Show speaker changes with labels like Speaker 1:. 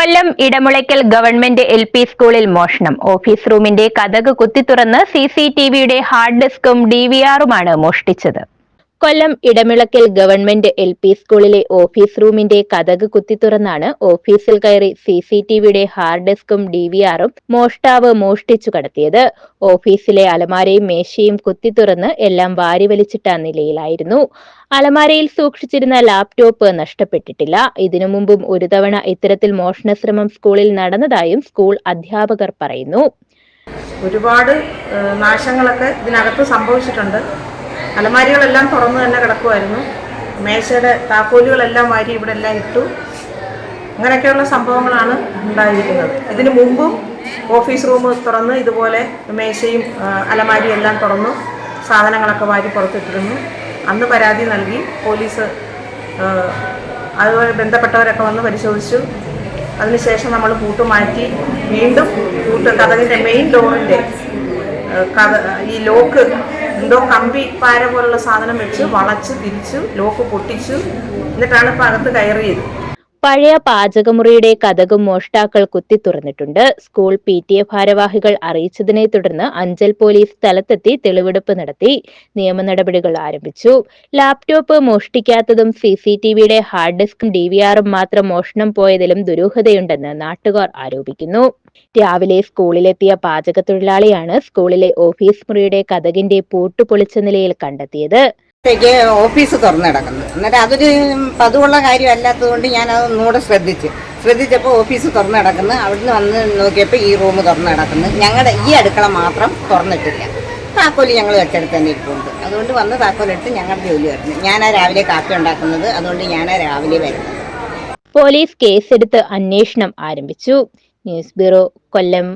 Speaker 1: കൊല്ലം Edamulakkal government LP സ്കൂളിൽ മോഷണം. Office റൂമിന്റെ കതക് കുത്തിത്തുറന്ന് CCTVയുടെ ഹാർഡ് ഡിസ്കും DVRുമാണ് മോഷ്ടിച്ചത്. കൊല്ലം ഇടമുളയ്ക്കൽ ഗവൺമെന്റ് LP സ്കൂളിലെ ഓഫീസ് റൂമിന്റെ കതക് കുത്തിത്തുറന്നാണ് ഓഫീസിൽ കയറി CCTVയുടെ ഹാർഡ് ഡിസ്കും DVRും മോഷ്ടാവ് മോഷ്ടിച്ചു കടത്തിയത്. ഓഫീസിലെ അലമാരയും മേശയും കുത്തിത്തുറന്ന് എല്ലാം വാരിവലിച്ചിട്ട നിലയിലായിരുന്നു. അലമാരയിൽ സൂക്ഷിച്ചിരുന്ന ലാപ്ടോപ്പ് നഷ്ടപ്പെട്ടിട്ടില്ല. ഇതിനു മുമ്പും ഒരു തവണ ഇത്തരത്തിൽ മോഷണശ്രമം സ്കൂളിൽ നടന്നതായും സ്കൂൾ അധ്യാപകർ പറയുന്നു.
Speaker 2: ഒരുപാട് നാശങ്ങളൊക്കെ ഇതിനകത്ത് സംഭവിച്ചിട്ടുണ്ട്. അലമാരികളെല്ലാം തുറന്നു തന്നെ കിടക്കുമായിരുന്നു. മേശയുടെ താക്കോലുകളെല്ലാം വാരി ഇവിടെ എല്ലാം ഇട്ടു. അങ്ങനെയൊക്കെയുള്ള സംഭവങ്ങളാണ് ഉണ്ടായിരിക്കുന്നത്. ഇതിനു മുമ്പും ഓഫീസ് റൂം തുറന്ന് ഇതുപോലെ മേശയും അലമാരിയും എല്ലാം തുറന്നു സാധനങ്ങളൊക്കെ വാരി പുറത്തിട്ടിരുന്നു. അന്ന് പരാതി നൽകി പോലീസ് അതുപോലെ ബന്ധപ്പെട്ടവരൊക്കെ വന്ന് പരിശോധിച്ചു. അതിനുശേഷം നമ്മൾ പൂട്ട് മാറ്റി വീണ്ടും കതകിൻ്റെ മെയിൻ ഡോറിൻ്റെ ഈ ലോക്ക് എന്തോ കമ്പി പാര പോലുള്ള സാധനം വെച്ച് വളച്ച് തിരിച്ചു ലോക്ക് പൊട്ടിച്ചു. എന്നിട്ടാണ് ഇപ്പം അകത്ത് കയറിയത്.
Speaker 1: പഴയ പാചകമുറിയുടെ കതകും മോഷ്ടാക്കൾ കുത്തിത്തുറന്നിട്ടുണ്ട്. സ്കൂൾ PTA ഭാരവാഹികൾ അറിയിച്ചതിനെ തുടർന്ന് അഞ്ചൽ പോലീസ് സ്ഥലത്തെത്തി തെളിവെടുപ്പ് നടത്തി നിയമ നടപടികൾ ആരംഭിച്ചു. ലാപ്ടോപ്പ് മോഷ്ടിക്കാത്തതും CCTVയുടെ ഹാർഡ് ഡിസ്കും DVRും മാത്രം മോഷണം പോയതിലും ദുരൂഹതയുണ്ടെന്ന് നാട്ടുകാർ ആരോപിക്കുന്നു. രാവിലെ സ്കൂളിലെത്തിയ പാചകത്തൊഴിലാളിയാണ് സ്കൂളിലെ ഓഫീസ് മുറിയുടെ കതകിന്റെ പൂട്ട് പൊളിച്ച നിലയിൽ കണ്ടെത്തിയത്.
Speaker 3: ഓഫീസ് തുറന്നു കിടക്കുന്നു. എന്നിട്ട് അതൊരു പതിവുള്ള കാര്യമല്ലാത്തത് കൊണ്ട് ഞാനത് ഒന്നുകൂടെ ശ്രദ്ധിച്ചപ്പോൾ ഓഫീസ് തുറന്നു കിടക്കുന്നു. അവിടുന്ന് വന്ന് നോക്കിയപ്പോൾ ഈ റൂം തുറന്നു കിടക്കുന്നു. ഞങ്ങളുടെ ഈ അടുക്കള മാത്രം തുറന്നിട്ടില്ല. താക്കോല് ഞങ്ങൾ വെച്ചെടുത്ത് തന്നെ ഇരിപ്പുണ്ട്. അതുകൊണ്ട് വന്ന് താക്കോലെടുത്ത് ഞങ്ങളുടെ ജോലി വരുന്നു. ഞാനാ രാവിലെ കാപ്പി ഉണ്ടാക്കുന്നത്. അതുകൊണ്ട് ഞാനാ രാവിലെ വരുന്നത്.
Speaker 1: പോലീസ് കേസെടുത്ത് അന്വേഷണം ആരംഭിച്ചു. ന്യൂസ് ബ്യൂറോ, കൊല്ലം.